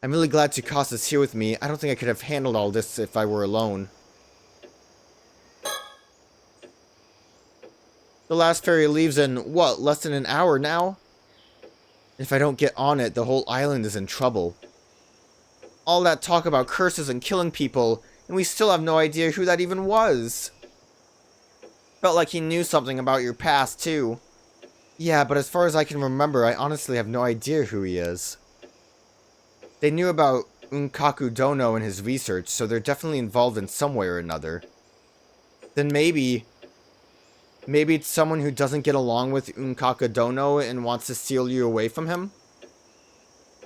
I'm really glad Tsukasa's here with me. I don't think I could have handled all this if I were alone. The last ferry leaves in, what, less than an hour now? If I don't get on it, the whole island is in trouble. All that talk about curses and killing people, and we still have no idea who that even was. Felt like he knew something about your past, too. Yeah, but as far as I can remember, I honestly have no idea who he is. They knew about Unkaku Dono and his research, so they're definitely involved in some way or another. Then maybe it's someone who doesn't get along with Unkaku Dono and wants to steal you away from him?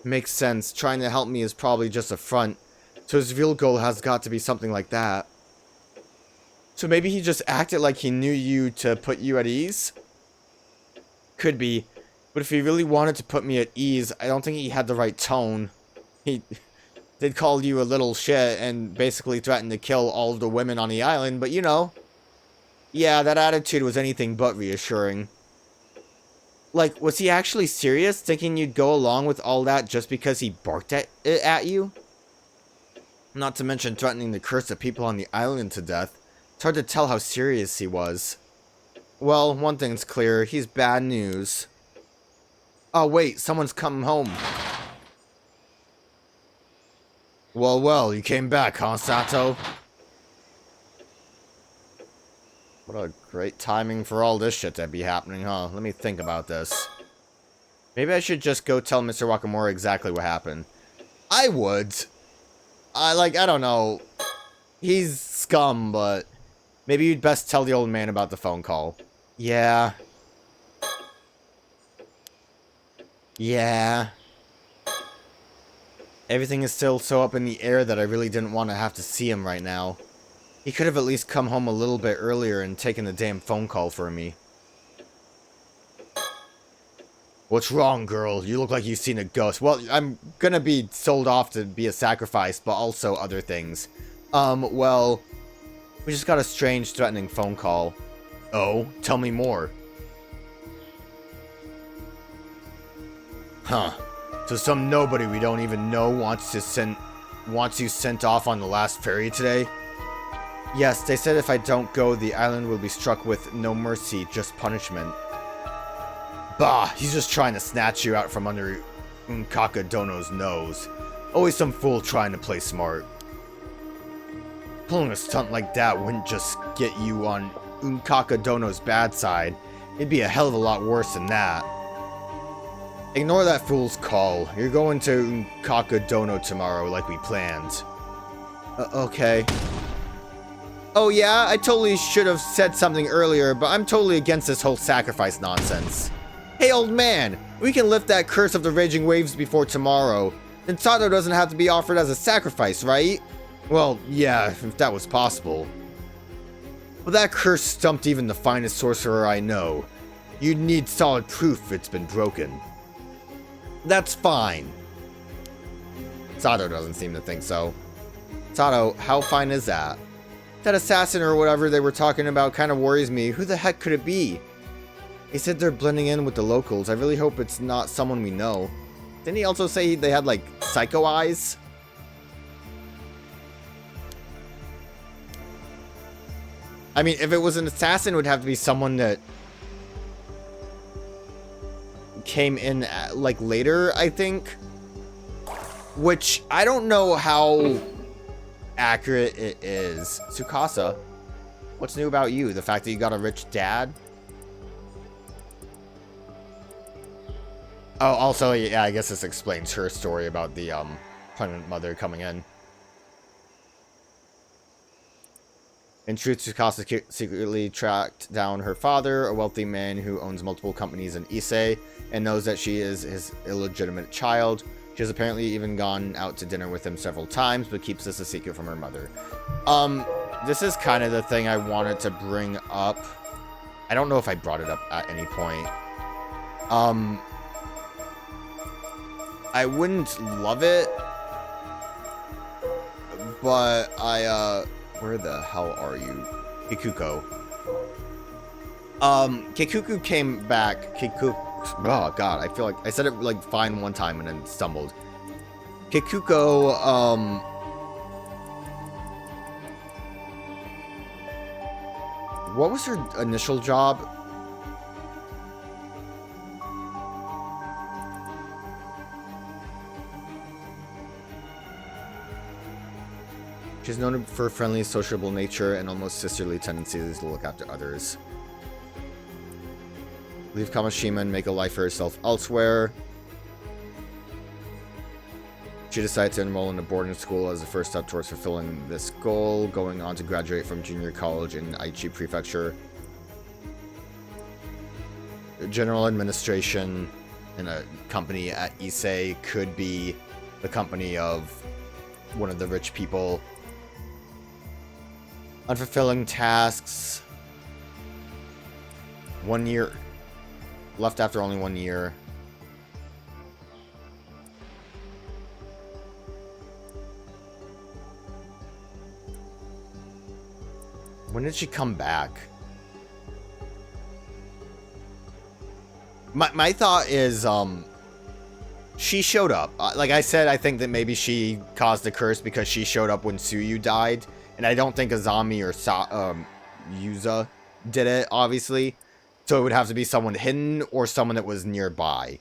Makes sense. Trying to help me is probably just a front, so his real goal has got to be something like that. So maybe he just acted like he knew you to put you at ease? Could be, but if he really wanted to put me at ease, I don't think he had the right tone. He did call you a little shit and basically threatened to kill all of the women on the island, but you know. Yeah, that attitude was anything but reassuring. Like, was he actually serious, thinking you'd go along with all that just because he barked at you? Not to mention threatening to curse the people on the island to death. It's hard to tell how serious he was. Well, one thing's clear, he's bad news. Oh wait, someone's coming home. Well, you came back, huh, Sato? What a great timing for all this shit to be happening, huh? Let me think about this. Maybe I should just go tell Mr. Wakamura exactly what happened. I would. I don't know. He's scum, but maybe you'd best tell the old man about the phone call. Yeah. Everything is still so up in the air that I really didn't want to have to see him right now. He could have at least come home a little bit earlier and taken the damn phone call for me. What's wrong, girl? You look like you've seen a ghost. Well, I'm gonna be sold off to be a sacrifice, but also other things. Well, we just got a strange, threatening phone call. Oh, tell me more. Huh. So some nobody we don't even know wants you sent off on the last ferry today? Yes, they said if I don't go, the island will be struck with no mercy, just punishment. Bah, he's just trying to snatch you out from under Unkaka Dono's nose. Always some fool trying to play smart. Pulling a stunt like that wouldn't just get you on Unkaka Dono's bad side. It'd be a hell of a lot worse than that. Ignore that fool's call. You're going to Unkaka Dono tomorrow like we planned. Okay. Oh yeah, I totally should have said something earlier, but I'm totally against this whole sacrifice nonsense. Hey old man, we can lift that curse of the raging waves before tomorrow. Then Sato doesn't have to be offered as a sacrifice, right? Well, yeah, if that was possible. But that curse stumped even the finest sorcerer I know. You'd need solid proof it's been broken. That's fine. Sato doesn't seem to think so. Sato, how fine is that? That assassin or whatever they were talking about kind of worries me. Who the heck could it be? He said they're blending in with the locals. I really hope it's not someone we know. Didn't he also say they had, like, psycho eyes? I mean, if it was an assassin, it would have to be someone that came in, like, later, I think. Which, I don't know how accurate it is. Tsukasa, what's new about you? The fact that you got a rich dad? Oh, also, yeah, I guess this explains her story about the, pregnant mother coming in. In truth, Tsukasa secretly tracked down her father, a wealthy man who owns multiple companies in Ise, and knows that she is his illegitimate child. She has apparently even gone out to dinner with him several times, but keeps this a secret from her mother. This is kind of the thing I wanted to bring up. I don't know if I brought it up at any point. I wouldn't love it, but where the hell are you? Kikuko. Kikuko came back. Oh god, I feel like I said it like fine one time and then stumbled. Kikuko, what was her initial job? She's known for her friendly, sociable nature and almost sisterly tendencies to look after others. Leave Kameshima and make a life for herself elsewhere. She decided to enroll in a boarding school as the first step towards fulfilling this goal, going on to graduate from junior college in Aichi Prefecture. General administration in a company at Ise could be the company of one of the rich people. Unfulfilling tasks. 1 year. Left after only 1 year. When did she come back? My thought is, she showed up. Like I said, I think that maybe she caused the curse because she showed up when Tsuyu died. And I don't think Azami or Yuza did it, obviously. So it would have to be someone hidden or someone that was nearby.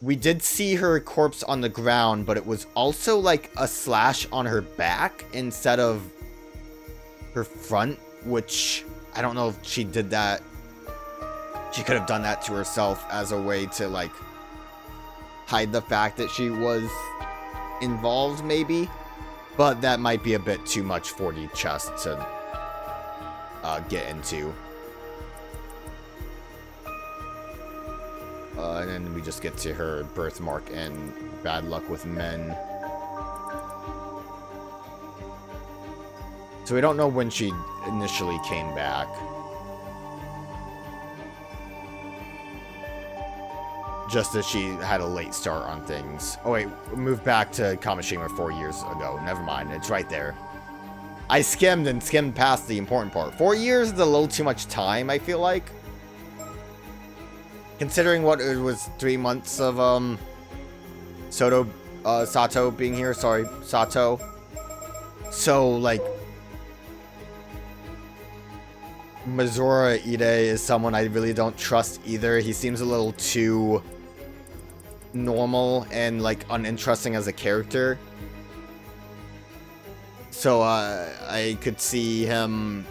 We did see her corpse on the ground, but it was also like a slash on her back instead of her front, which I don't know if she did that. She could have done that to herself as a way to like hide the fact that she was involved, maybe. But that might be a bit too much 4D chess to get into. And then we just get to her birthmark and bad luck with men. So we don't know when she initially came back. Just that she had a late start on things. Oh wait, moved back to Kameshima 4 years ago. Never mind, it's right there. I skimmed past the important part. 4 years is a little too much time, I feel like. Considering what it was 3 months of Sato being here. Sorry, Sato. So like Mizora Ide is someone I really don't trust either. He seems a little too normal and like uninteresting as a character. So I could see him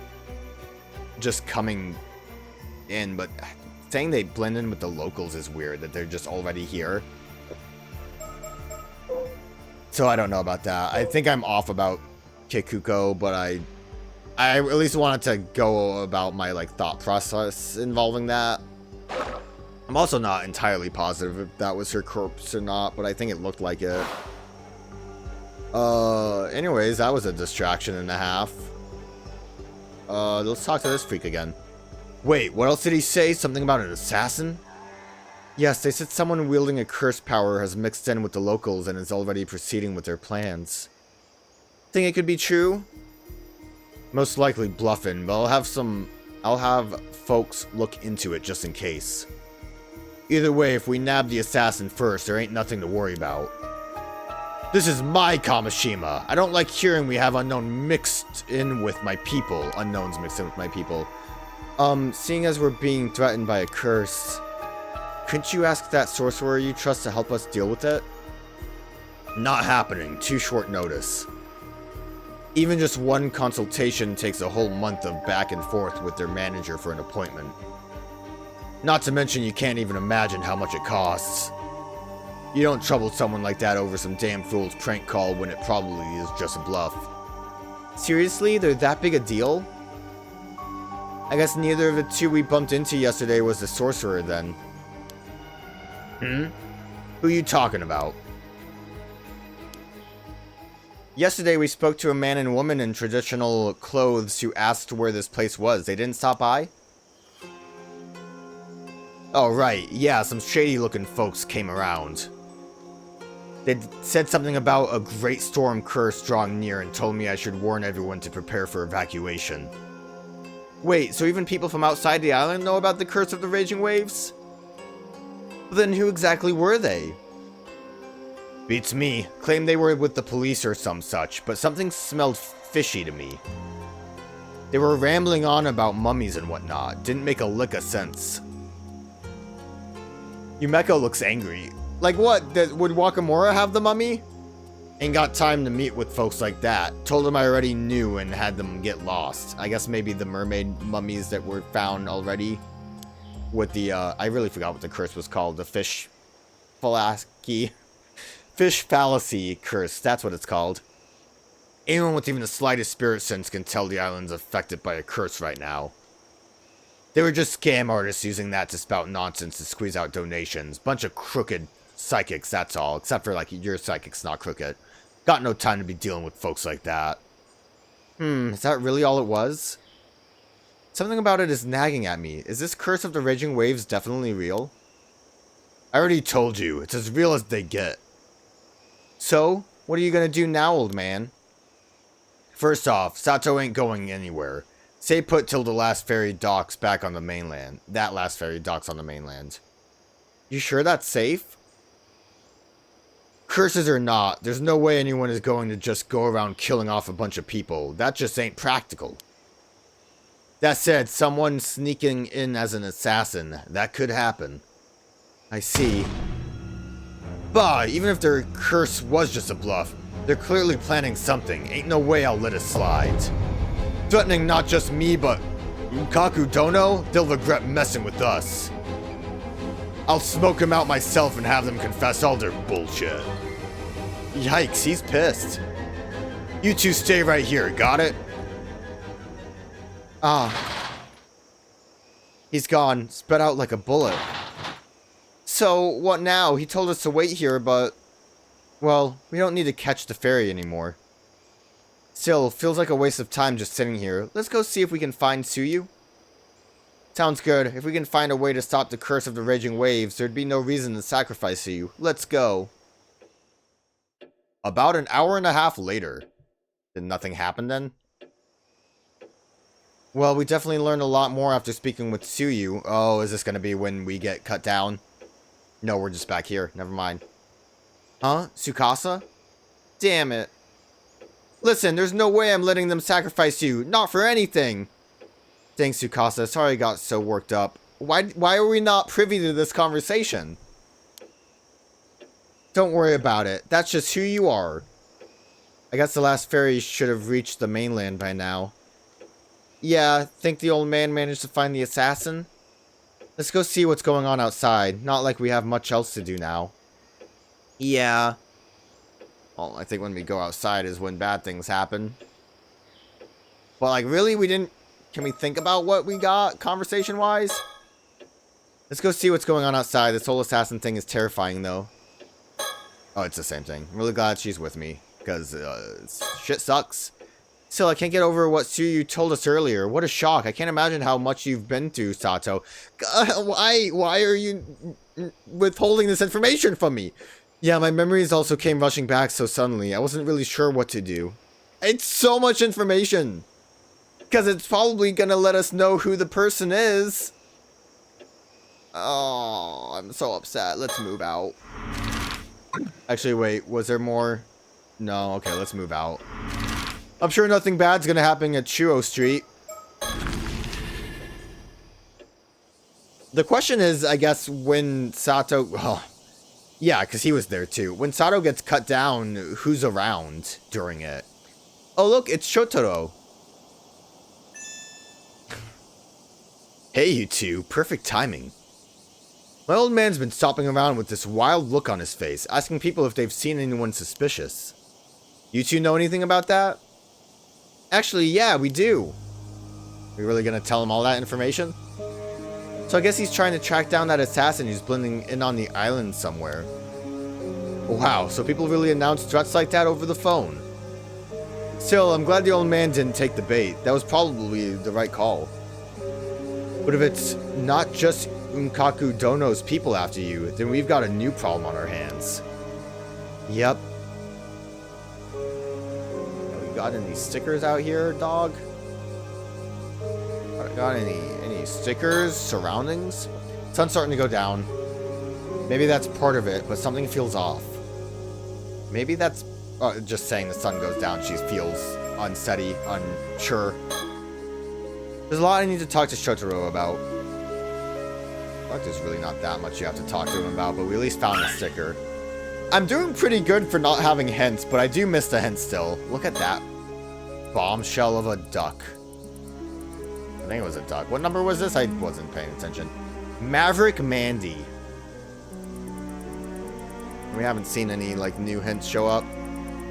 just coming in, but saying they blend in with the locals is weird, that they're just already here. So I don't know about that. I think I'm off about Kikuko, but I at least wanted to go about my like thought process involving that. I'm also not entirely positive if that was her corpse or not, but I think it looked like it. Anyways, that was a distraction and a half. Let's talk to this freak again. Wait, what else did he say? Something about an assassin? Yes, they said someone wielding a curse power has mixed in with the locals and is already proceeding with their plans. Think it could be true? Most likely bluffing, but I'll have folks look into it just in case. Either way, if we nab the assassin first, there ain't nothing to worry about. This is my Kameshima. I don't like hearing we have unknowns mixed in with my people. Seeing as we're being threatened by a curse, couldn't you ask that sorcerer you trust to help us deal with it? Not happening. Too short notice. Even just one consultation takes a whole month of back and forth with their manager for an appointment. Not to mention you can't even imagine how much it costs. You don't trouble someone like that over some damn fool's prank call when it probably is just a bluff. Seriously? They're that big a deal? I guess neither of the two we bumped into yesterday was the sorcerer then. Who you talking about? Yesterday we spoke to a man and woman in traditional clothes who asked where this place was. They didn't stop by? Oh right, yeah, some shady looking folks came around. They said something about a great storm curse drawing near and told me I should warn everyone to prepare for evacuation. Wait, so even people from outside the island know about the curse of the raging waves? Then who exactly were they? Beats me. Claimed they were with the police or some such, but something smelled fishy to me. They were rambling on about mummies and whatnot. Didn't make a lick of sense. Yumeko looks angry. Like what? Would Wakamura have the mummy? Ain't got time to meet with folks like that. Told them I already knew and had them get lost. I guess maybe the mermaid mummies that were found already. With the, I really forgot what the curse was called. The fish fallacy. Fish fallacy curse. That's what it's called. Anyone with even the slightest spirit sense can tell the island's affected by a curse right now. They were just scam artists using that to spout nonsense to squeeze out donations. Bunch of crooked psychics, that's all. Except for, like, your psychic's not crooked. Got no time to be dealing with folks like that. Is that really all it was? Something about it is nagging at me. Is this curse of the raging waves definitely real? I already told you. It's as real as they get. So, what are you gonna do now, old man? First off, Sato ain't going anywhere. Stay put till the last ferry docks back on the mainland. That last ferry docks on the mainland. You sure that's safe? Curses or not, there's no way anyone is going to just go around killing off a bunch of people. That just ain't practical. That said, someone sneaking in as an assassin. That could happen. I see. Bah, even if their curse was just a bluff, they're clearly planning something. Ain't no way I'll let it slide. Threatening not just me, but Unkaku Dono, they'll regret messing with us. I'll smoke him out myself and have them confess all their bullshit. Yikes, he's pissed. You two stay right here, got it? Ah. He's gone, sped out like a bullet. So, what now? He told us to wait here, but... well, we don't need to catch the ferry anymore. Still, feels like a waste of time just sitting here. Let's go see if we can find Tsuyu. Sounds good. If we can find a way to stop the curse of the raging waves, there'd be no reason to sacrifice you. Let's go. About an hour and a half later. Did nothing happen then? Well, we definitely learned a lot more after speaking with Tsuyu. Oh, is this going to be when we get cut down? No, we're just back here. Never mind. Huh? Tsukasa? Damn it. Listen, there's no way I'm letting them sacrifice you. Not for anything. Thanks, Tsukasa. Sorry I got so worked up. Why are we not privy to this conversation? Don't worry about it. That's just who you are. I guess the last ferry should have reached the mainland by now. Yeah, think the old man managed to find the assassin? Let's go see what's going on outside. Not like we have much else to do now. Yeah. Well, I think when we go outside is when bad things happen. But, like, really? We didn't... Can we think about what we got, conversation-wise? Let's go see what's going on outside. This whole assassin thing is terrifying, though. Oh, it's the same thing. I'm really glad she's with me. Because, shit sucks. Still, I can't get over what Tsuyu told us earlier. What a shock. I can't imagine how much you've been through, Sato. Why are you withholding this information from me? Yeah, my memories also came rushing back so suddenly. I wasn't really sure what to do. It's so much information. Because it's probably going to let us know who the person is. Oh, I'm so upset. Let's move out. Actually, wait. Was there more? No. Okay, let's move out. I'm sure nothing bad's going to happen at Chuo Street. The question is, I guess, when Sato... Oh, yeah, because he was there too. When Sato gets cut down, who's around during it? Oh, look, it's Shotaro. Hey, you two. Perfect timing. My old man's been stopping around with this wild look on his face, asking people if they've seen anyone suspicious. You two know anything about that? Actually, yeah, we do. Are we really gonna tell him all that information? So I guess he's trying to track down that assassin who's blending in on the island somewhere. Wow, so people really announce threats like that over the phone. Still, I'm glad the old man didn't take the bait. That was probably the right call. But if it's not just Unkaku Dono's people after you, then we've got a new problem on our hands. Yep. We got any stickers out here, dog? Got any stickers, surroundings? Sun's starting to go down. Maybe that's part of it, but something feels off. Maybe that's just saying the sun goes down. She feels unsteady, unsure. There's a lot I need to talk to Shotaro about. Like, there's really not that much you have to talk to him about, but we at least found a sticker. I'm doing pretty good for not having hints, but I do miss the hints still. Look at that bombshell of a duck. I think it was a duck. What number was this? I wasn't paying attention. Maverick Mandy. We haven't seen any, like, new hints show up.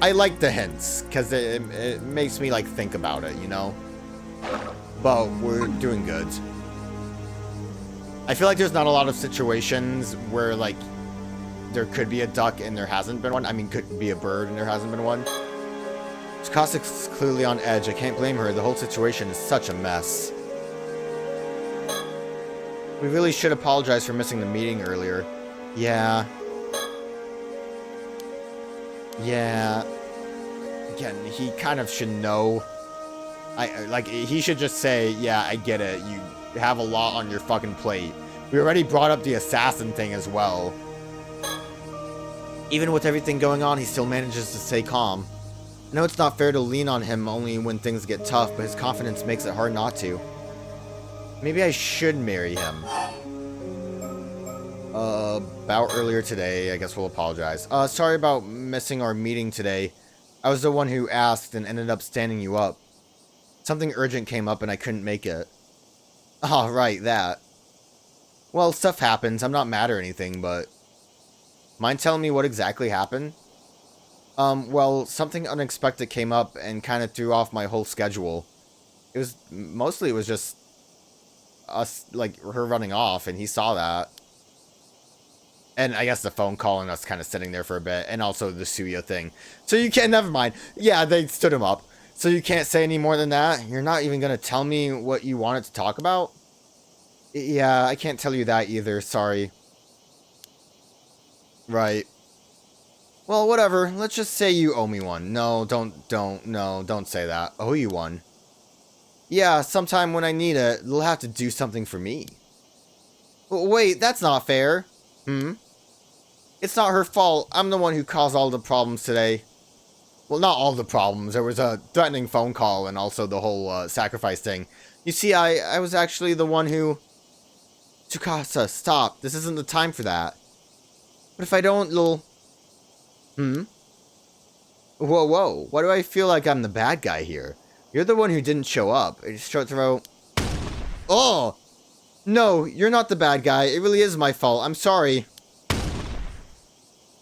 I like the hints, because it makes me, like, think about it, you know? But we're doing good. I feel like there's not a lot of situations where, like, there could be a duck and there hasn't been one. I mean, could be a bird and there hasn't been one. Tsukasa clearly on edge. I can't blame her. The whole situation is such a mess. We really should apologize for missing the meeting earlier. Yeah. Yeah. Again, he kind of should know. He should just say, yeah, I get it. You have a lot on your fucking plate. We already brought up the assassin thing as well. Even with everything going on, he still manages to stay calm. I know it's not fair to lean on him only when things get tough, but his confidence makes it hard not to. Maybe I should marry him. About earlier today, I guess we'll apologize. Sorry about missing our meeting today. I was the one who asked and ended up standing you up. Something urgent came up and I couldn't make it. Oh, right, that. Well, stuff happens. I'm not mad or anything, but... Mind telling me what exactly happened? Well, something unexpected came up and kind of threw off my whole schedule. It was just us, like, her running off, and he saw that. And I guess the phone call and us kind of sitting there for a bit, and also the Suya thing. So you can't, never mind. Yeah, they stood him up. So you can't say any more than that? You're not even going to tell me what you wanted to talk about? Yeah, I can't tell you that either, sorry. Right. Well, whatever. Let's just say you owe me one. No, don't say that. Owe you one? Yeah, sometime when I need it, they'll have to do something for me. Wait, that's not fair. It's not her fault. I'm the one who caused all the problems today. Well, not all the problems. There was a threatening phone call and also the whole sacrifice thing. You see, I was actually the one who... Tsukasa, stop. This isn't the time for that. But if I don't, you'll... Whoa. Why do I feel like I'm the bad guy here? You're the one who didn't show up. I just short throat. Oh! No, you're not the bad guy. It really is my fault. I'm sorry.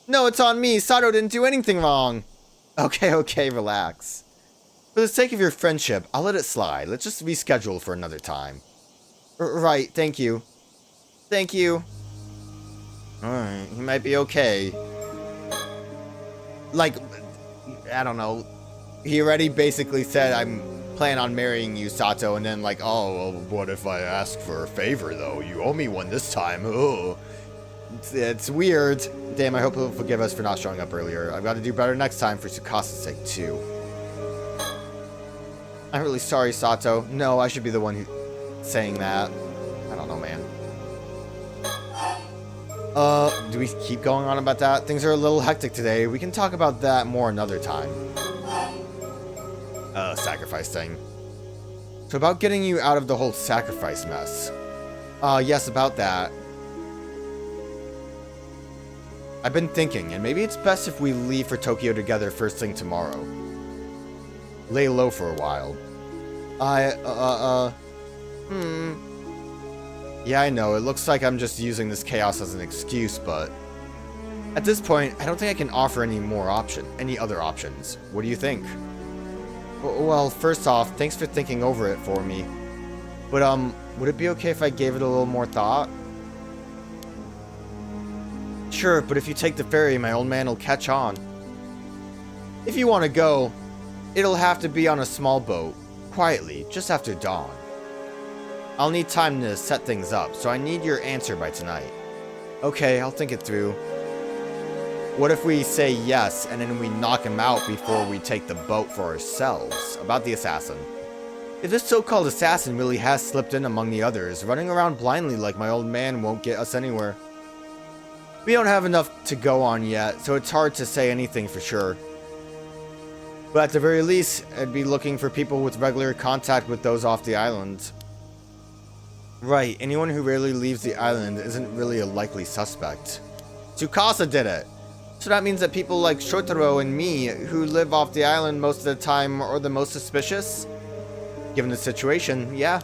No, it's on me. Sato didn't do anything wrong. Okay, relax. For the sake of your friendship, I'll let it slide. Let's just reschedule for another time. Right, thank you. Thank you. Alright, he might be okay. Like, I don't know. He already basically said, I'm planning on marrying you, Sato, and then like, oh, well, what if I ask for a favor, though? You owe me one this time. Oh. It's weird. Damn, I hope he'll forgive us for not showing up earlier. I've got to do better next time for Tsukasa's sake, too. I'm really sorry, Sato. No, I should be the one who's saying that. I don't know, man. Do we keep going on about that? Things are a little hectic today. We can talk about that more another time. Sacrifice thing. So about getting you out of the whole sacrifice mess. Yes, about that. I've been thinking, and maybe it's best if we leave for Tokyo together first thing tomorrow. Lay low for a while. Yeah, I know, it looks like I'm just using this chaos as an excuse, but... At this point, I don't think I can offer any other options. What do you think? Well, first off, thanks for thinking over it for me. But, would it be okay if I gave it a little more thought? Sure, but if you take the ferry, my old man will catch on. If you want to go, it'll have to be on a small boat, quietly, just after dawn. I'll need time to set things up, so I need your answer by tonight. Okay, I'll think it through. What if we say yes, and then we knock him out before we take the boat for ourselves? About the assassin. If this so-called assassin really has slipped in among the others, running around blindly like my old man won't get us anywhere. We don't have enough to go on yet, so it's hard to say anything for sure. But at the very least, I'd be looking for people with regular contact with those off the island. Right, anyone who rarely leaves the island isn't really a likely suspect. Tsukasa did it! So that means that people like Shotaro and me, who live off the island most of the time, are the most suspicious? Given the situation, yeah.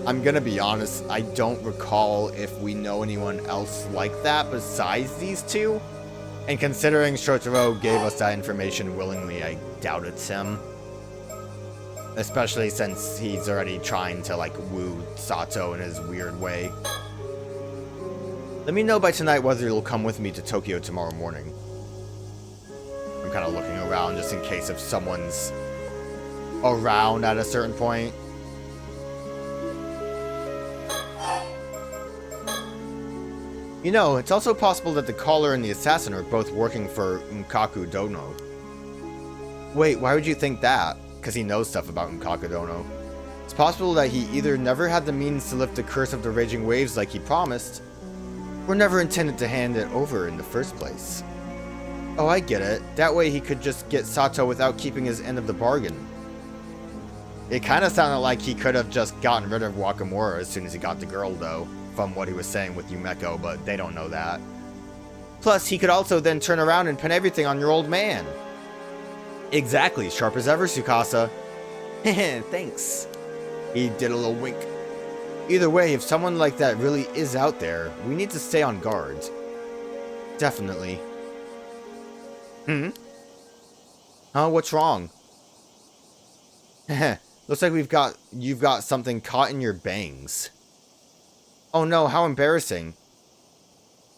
I'm gonna be honest, I don't recall if we know anyone else like that besides these two. And considering Shotaro gave us that information willingly, I doubt it's him. Especially since he's already trying to, like, woo Sato in his weird way. Let me know by tonight whether you'll come with me to Tokyo tomorrow morning. I'm kind of looking around just in case if someone's around at a certain point. You know, it's also possible that the caller and the assassin are both working for Unkaku Dono. Wait, why would you think that? Because he knows stuff about Unkaku Dono. It's possible that he either never had the means to lift the curse of the raging waves like he promised, or never intended to hand it over in the first place. Oh, I get it. That way he could just get Sato without keeping his end of the bargain. It kind of sounded like he could have just gotten rid of Wakamura as soon as he got the girl, though, from what he was saying with Yumeko, but they don't know that. Plus, he could also then turn around and pin everything on your old man. Exactly, sharp as ever, Tsukasa. Heh, thanks. He did a little wink. Either way, if someone like that really is out there, we need to stay on guard. Definitely. Huh, what's wrong? Heh, looks like you've got something caught in your bangs. Oh no, how embarrassing.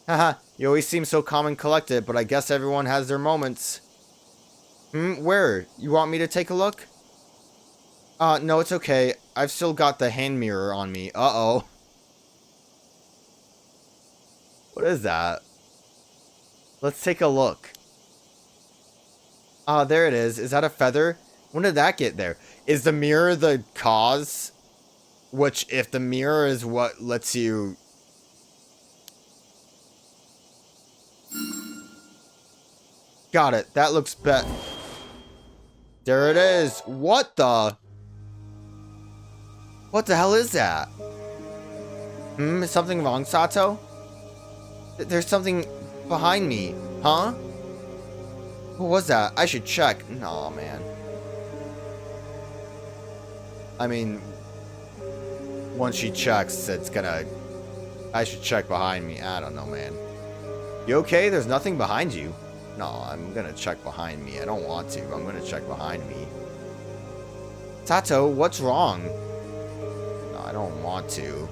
Haha, you always seem so calm and collected, but I guess everyone has their moments. Where? You want me to take a look? No, it's okay. I've still got the hand mirror on me. Uh-oh. What is that? Let's take a look. Ah, there it is. Is that a feather? When did that get there? Is the mirror the cause? Which, if the mirror is what lets you... Got it. That looks there it is. What the? What the hell is that? Is something wrong, Sato? There's something behind me. Huh? What was that? I should check. Nah, man. I mean... Once she checks, it's gonna... I should check behind me. I don't know, man. You okay? There's nothing behind you. No, I'm gonna check behind me. I don't want to, but I'm gonna check behind me. Sato, what's wrong? No, I don't want to.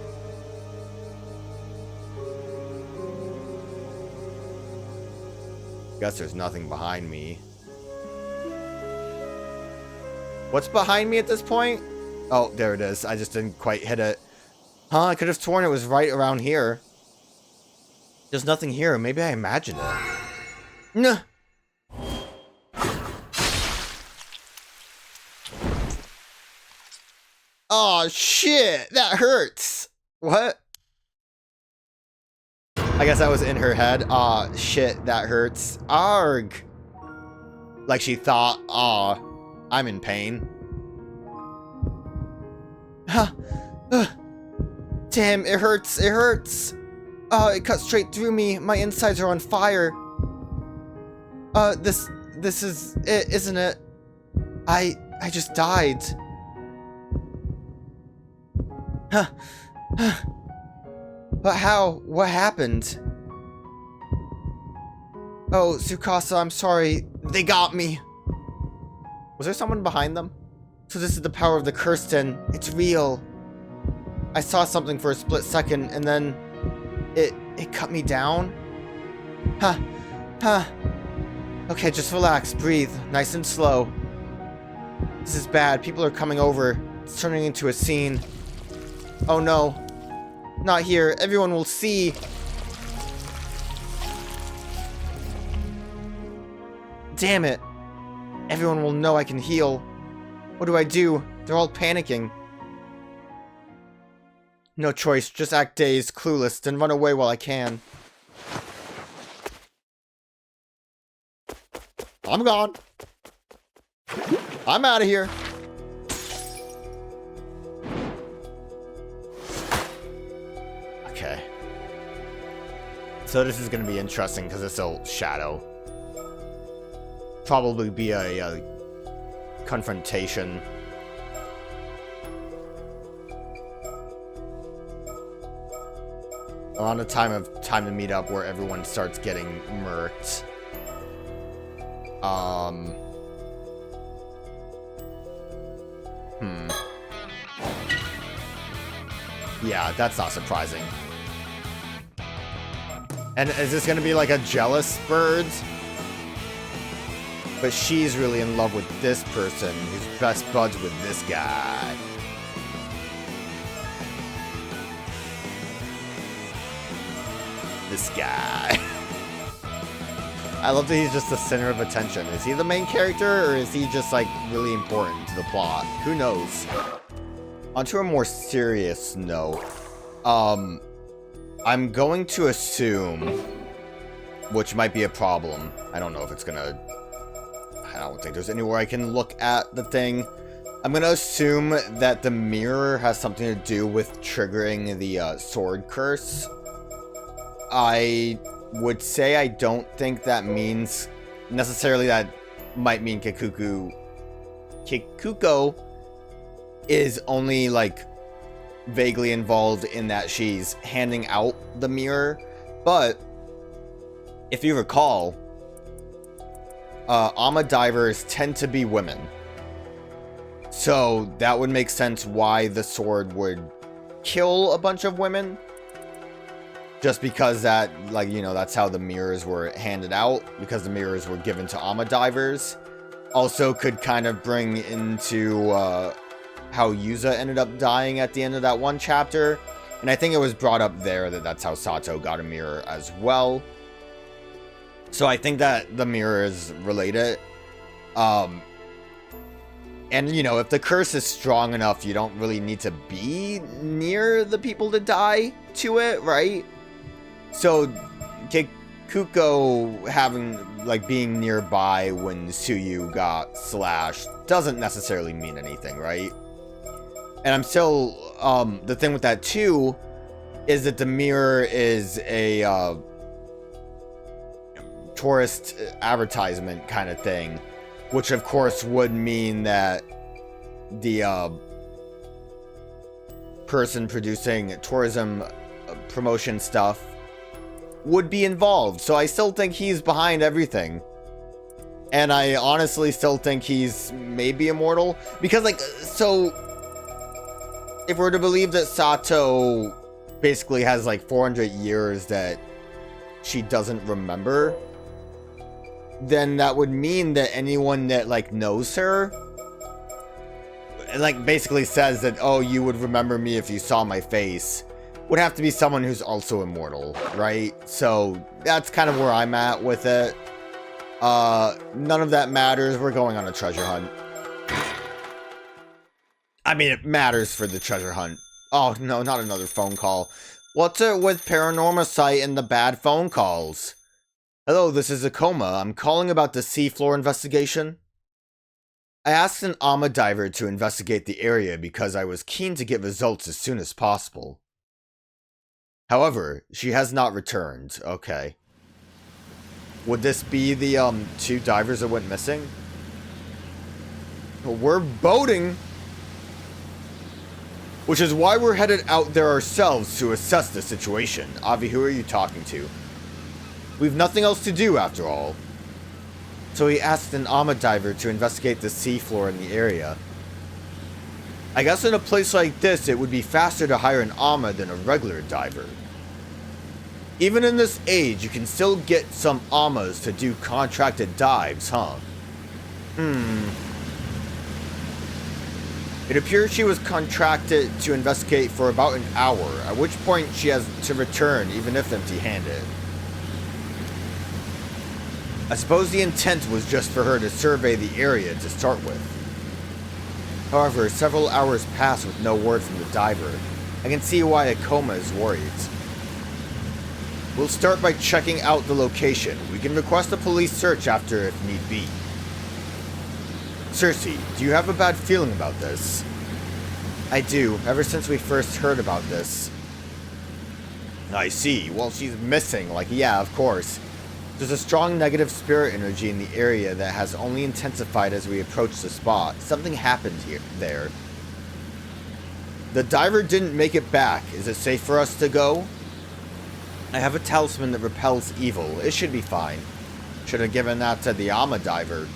Guess there's nothing behind me. What's behind me at this point? Oh, there it is. I just didn't quite hit it. Huh? I could have sworn it was right around here. There's nothing here. Maybe I imagined it. Nah. Oh, shit. That hurts. What? I guess that was in her head. Aw, shit. That hurts. Arg. Like she thought, aw, I'm in pain. Damn, it hurts. It hurts. Oh, it cut straight through me. My insides are on fire. This is it, isn't it? I just died. But how? What happened? Oh, Tsukasa, I'm sorry. They got me. Was there someone behind them? So this is the power of the Kirsten. It's real. I saw something for a split second, and then it cut me down. Okay, just relax, breathe, nice and slow. This is bad. People are coming over. It's turning into a scene. Oh no. Not here. Everyone will see. Damn it. Everyone will know I can heal. What do I do? They're all panicking. No choice, just act dazed, clueless, then run away while I can. I'm gone. I'm out of here. Okay. So this is going to be interesting because it's still shadow. Probably be a confrontation. Around the time to meet up where everyone starts getting murked. Yeah, that's not surprising. And is this gonna be like a jealous bird? But she's really in love with this person who's best buds with this guy. This guy. I love that he's just the center of attention. Is he the main character, or is he just, like, really important to the plot? Who knows? Onto a more serious note. I'm going to assume, which might be a problem. I don't know if it's gonna... I don't think there's anywhere I can look at the thing. I'm gonna assume that the mirror has something to do with triggering the sword curse. I would say I don't think that means necessarily that might mean Kikuko is only like vaguely involved in that she's handing out the mirror, but if you recall, Ama divers tend to be women, so that would make sense why the sword would kill a bunch of women. Just because that, like, you know, that's how the mirrors were handed out, because the mirrors were given to Ama divers. Also could kind of bring into how Yuza ended up dying at the end of that one chapter. And I think it was brought up there that that's how Sato got a mirror as well. So I think that the mirror is related. And, you know, if the curse is strong enough, you don't really need to be near the people to die to it, right? So, Kikuko having, like, being nearby when Tsuyu got slashed doesn't necessarily mean anything, right? And I'm still, the thing with that, too, is that the mirror is a, tourist advertisement kind of thing, which, of course, would mean that the, person producing tourism promotion stuff would be involved. So I still think he's behind everything. And I honestly still think he's maybe immortal. Because, like, so... if we're to believe that Sato basically has, like, 400 years that she doesn't remember, then that would mean that anyone that, like, knows her... like, basically says that, oh, you would remember me if you saw my face... would have to be someone who's also immortal, right? So that's kind of where I'm at with it. None of that matters. We're going on a treasure hunt. I mean, it matters for the treasure hunt. Oh, no, not another phone call. What's it with Paranormasight and the bad phone calls? Hello, this is Akoma. I'm calling about the seafloor investigation. I asked an Ama diver to investigate the area because I was keen to get results as soon as possible. However, she has not returned. Okay. Would this be the, two divers that went missing? We're boating! Which is why we're headed out there ourselves to assess the situation. Avi, who are you talking to? We've nothing else to do, after all. So he asked an Ama diver to investigate the seafloor in the area. I guess in a place like this, it would be faster to hire an Ama than a regular diver. Even in this age, you can still get some Amas to do contracted dives, huh? It appears she was contracted to investigate for about an hour, at which point she has to return, even if empty-handed. I suppose the intent was just for her to survey the area to start with. However, several hours pass with no word from the diver, I can see why Akoma is worried. We'll start by checking out the location. We can request a police search after if need be. Cersei, do you have a bad feeling about this? I do, ever since we first heard about this. I see. Well, she's missing. Like, yeah, of course. There's a strong negative spirit energy in the area that has only intensified as we approach the spot. Something happened there. The diver didn't make it back. Is it safe for us to go? I have a talisman that repels evil. It should be fine. Should have given that to the Ama diver.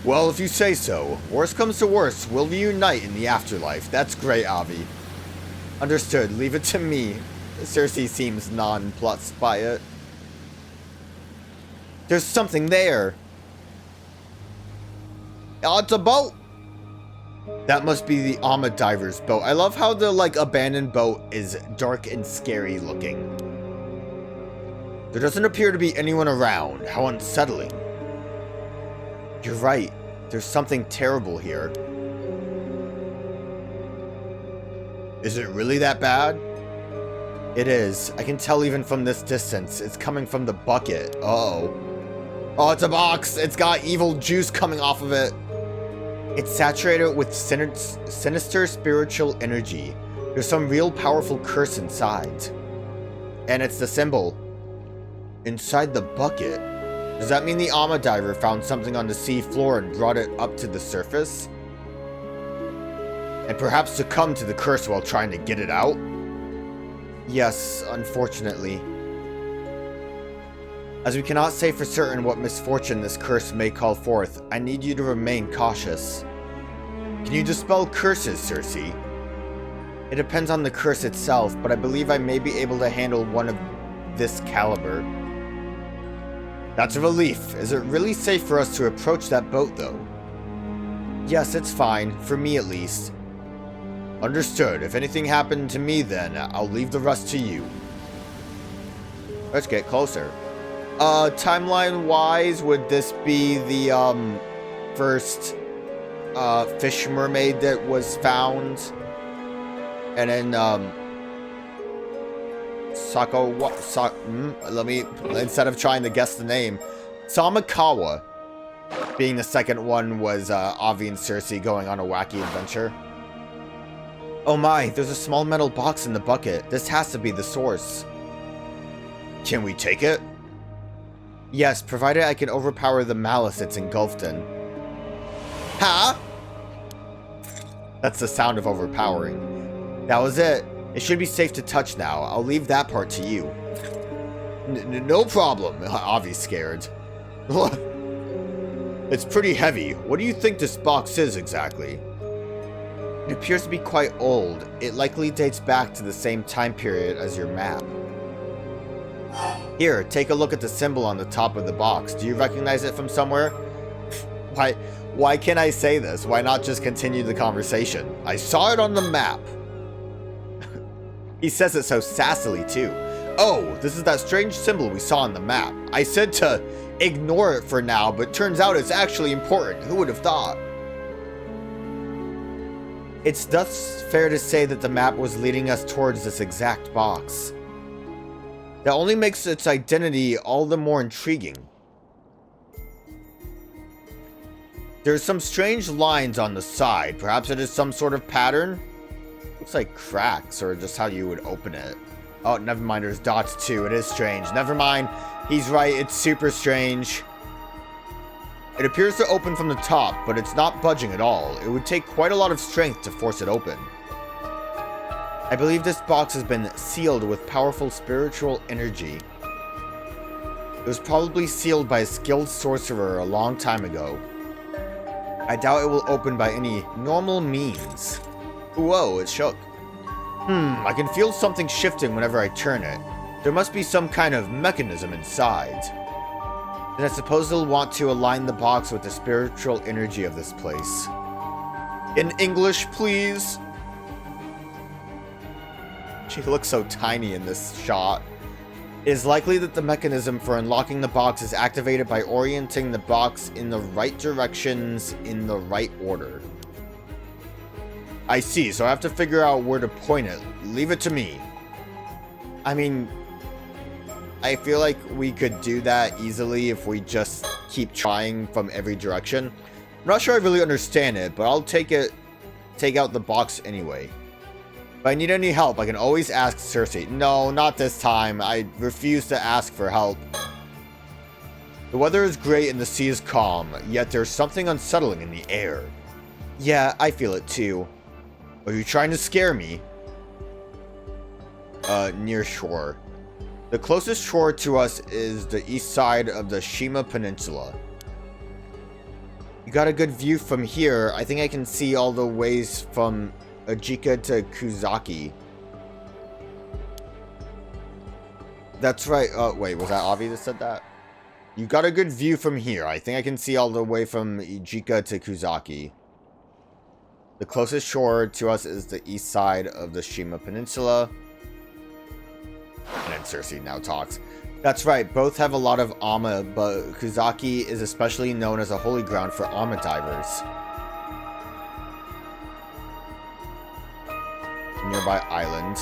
Well, if you say so. Worst comes to worst, we'll reunite in the afterlife. That's great, Avi. Understood. Leave it to me. Cersei seems nonplussed by it. There's something there. Oh, it's a boat. That must be the Ama diver's boat. I love how the, like, abandoned boat is dark and scary looking. There doesn't appear to be anyone around. How unsettling. You're right. There's something terrible here. Is it really that bad? It is. I can tell even from this distance. It's coming from the bucket. Uh-oh. Oh, it's a box. It's got evil juice coming off of it. It's saturated with sinister spiritual energy. There's some real powerful curse inside. And it's the symbol. Inside the bucket. Does that mean the Ama diver found something on the sea floor and brought it up to the surface? And perhaps succumbed to the curse while trying to get it out? Yes, unfortunately. As we cannot say for certain what misfortune this curse may call forth, I need you to remain cautious. Can you dispel curses, Cersei? It depends on the curse itself, but I believe I may be able to handle one of this caliber. That's a relief. Is it really safe for us to approach that boat, though? Yes, it's fine. For me, at least. Understood. If anything happened to me, then I'll leave the rest to you. Let's get closer. Timeline-wise, would this be the, first, fish mermaid that was found? And then, instead of trying to guess the name, Samakawa being the second one was, Avi and Cersei going on a wacky adventure. Oh my, there's a small metal box in the bucket. This has to be the source. Can we take it? Yes, provided I can overpower the malice it's engulfed in. Huh? That's the sound of overpowering. That was it. It should be safe to touch now. I'll leave that part to you. No problem. Avi's scared. It's pretty heavy. What do you think this box is exactly? It appears to be quite old. It likely dates back to the same time period as your map. Here, take a look at the symbol on the top of the box. Do you recognize it from somewhere? Why can't I say this? Why not just continue the conversation? I saw it on the map. He says it so sassily, too. Oh, this is that strange symbol we saw on the map. I said to ignore it for now, but turns out it's actually important. Who would have thought? It's thus fair to say that the map was leading us towards this exact box. That only makes its identity all the more intriguing. There's some strange lines on the side. Perhaps it is some sort of pattern? Looks like cracks, or just how you would open it. Oh, never mind, there's dots too. It is strange. Never mind. He's right, it's super strange. It appears to open from the top, but it's not budging at all. It would take quite a lot of strength to force it open. I believe this box has been sealed with powerful spiritual energy. It was probably sealed by a skilled sorcerer a long time ago. I doubt it will open by any normal means. Whoa, it shook. I can feel something shifting whenever I turn it. There must be some kind of mechanism inside. Then I suppose they'll want to align the box with the spiritual energy of this place. In English, please. She looks so tiny in this shot. It is likely that the mechanism for unlocking the box is activated by orienting the box in the right directions in the right order. I see, so I have to figure out where to point it. Leave it to me. I mean, I feel like we could do that easily if we just keep trying from every direction. I'm not sure I really understand it, but I'll take out the box anyway. If I need any help, I can always ask Cersei. No, not this time. I refuse to ask for help. The weather is great and the sea is calm, yet there's something unsettling in the air. Yeah, I feel it too. Are you trying to scare me? Near shore. The closest shore to us is the east side of the Shima Peninsula. You got a good view from here. I think I can see all the ways from Ajika to Kuzaki. That's right. Wait, was that Avi that said that? You got a good view from here. I think I can see all the way from Ajika to Kuzaki. The closest shore to us is the east side of the Shima Peninsula. And then Cersei now talks. That's right, both have a lot of Ama, but Kuzaki is especially known as a holy ground for Ama divers. Nearby island.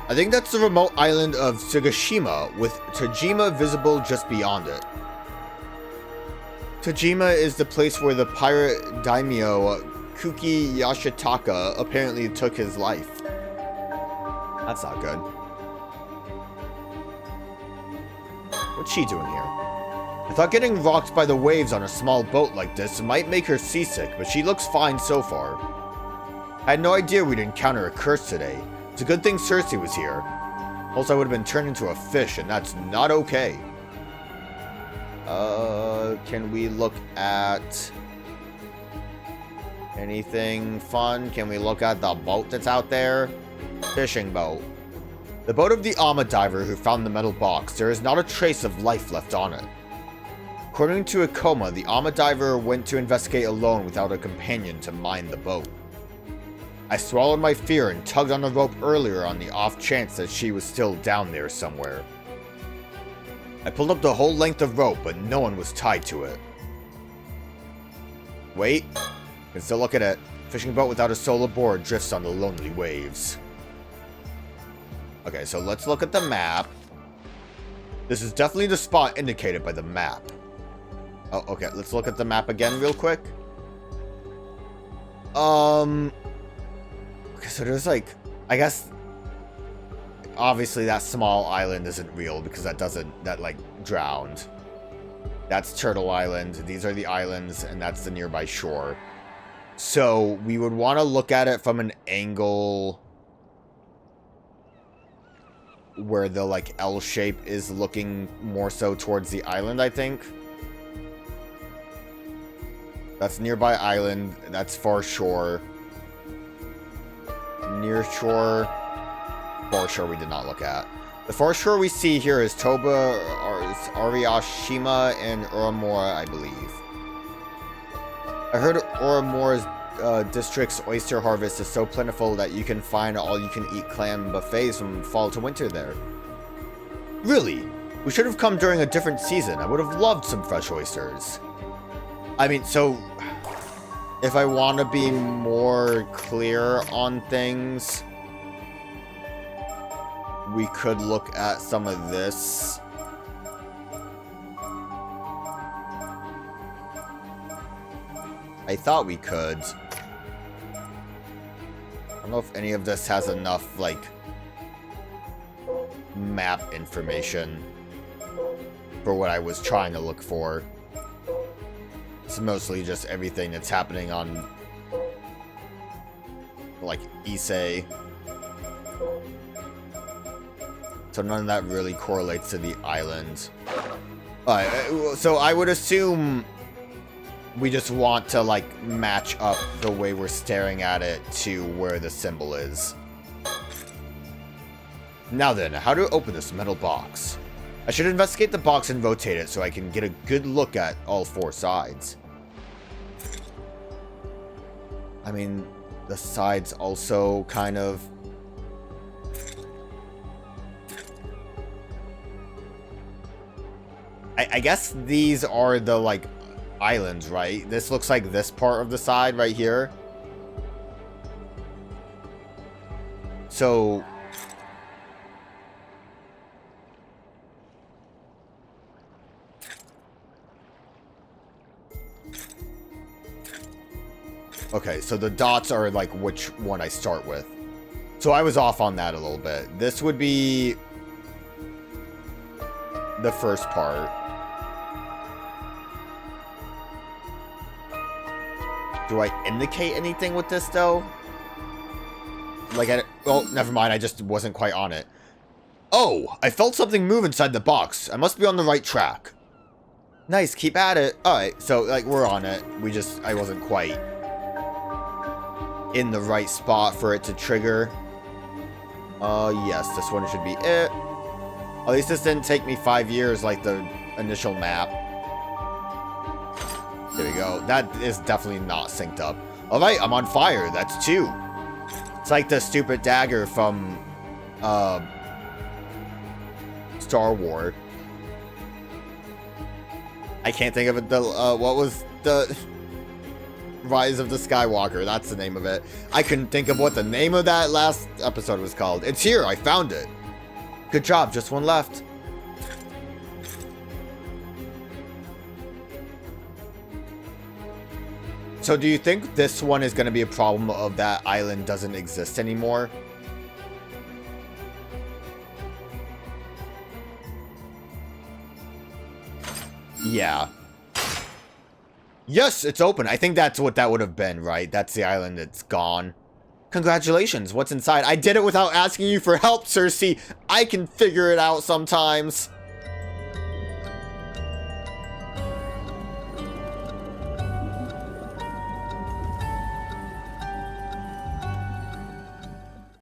I think that's the remote island of Ise-Shima, with Tajima visible just beyond it. Tajima is the place where the pirate daimyo Kuki Yashitaka apparently took his life. That's not good. What's she doing here? I thought getting rocked by the waves on a small boat like this might make her seasick, but she looks fine so far. I had no idea we'd encounter a curse today. It's a good thing Cersei was here. Else I would have been turned into a fish, and that's not okay. Can we look at anything fun? Can we look at the boat that's out there? Fishing boat. The boat of the Ama diver who found the metal box. There is not a trace of life left on it. According to Akoma, the Ama diver went to investigate alone without a companion to mind the boat. I swallowed my fear and tugged on the rope earlier on the off chance that she was still down there somewhere. I pulled up the whole length of rope, but no one was tied to it. Wait. I can still look at it. Fishing boat without a soul aboard drifts on the lonely waves. Okay, so let's look at the map. This is definitely the spot indicated by the map. Oh, okay, let's look at the map again real quick. Okay, so there's like, I guess, obviously that small island isn't real because that like drowned. That's Turtle Island, these are the islands, and that's the nearby shore. So we would want to look at it from an angle where the like L shape is looking more so towards the island, I think. That's nearby island, that's far shore. Near shore, far shore we did not look at. The far shore we see here is Toba, Ariyashima, and Uramura, I believe. I heard Uramura's district's oyster harvest is so plentiful that you can find all-you-can-eat clam buffets from fall to winter there. Really? We should have come during a different season. I would have loved some fresh oysters. I mean, so if I want to be more clear on things, we could look at some of this. I thought we could. I don't know if any of this has enough, like, map information for what I was trying to look for. It's mostly just everything that's happening on, like, Ise. So none of that really correlates to the island. So I would assume we just want to, like, match up the way we're staring at it to where the symbol is. Now then, how to open this metal box? I should investigate the box and rotate it so I can get a good look at all four sides. I mean, the sides also kind of... I guess these are the, like, islands, right? This looks like this part of the side right here. So... Okay, so the dots are like which one I start with. So I was off on that a little bit. This would be the first part. Do I indicate anything with this, though? Like, oh, never mind. I just wasn't quite on it. Oh, I felt something move inside the box. I must be on the right track. Nice, keep at it. Alright, so, like, we're on it. I wasn't quite in the right spot for it to trigger. Yes, this one should be it. At least this didn't take me 5 years like the initial map. There we go. That is definitely not synced up. Alright, I'm on fire. That's 2. It's like the stupid dagger from, Star Wars. I can't think of it. What was the... Rise of the Skywalker, that's the name of it. I couldn't think of what the name of that last episode was called. It's here, I found it. Good job, just one left. So do you think this one is going to be a problem of that island doesn't exist anymore? Yeah. Yes, it's open. I think that's what that would have been, right? That's the island that's gone. Congratulations, what's inside? I did it without asking you for help, Cersei. I can figure it out sometimes.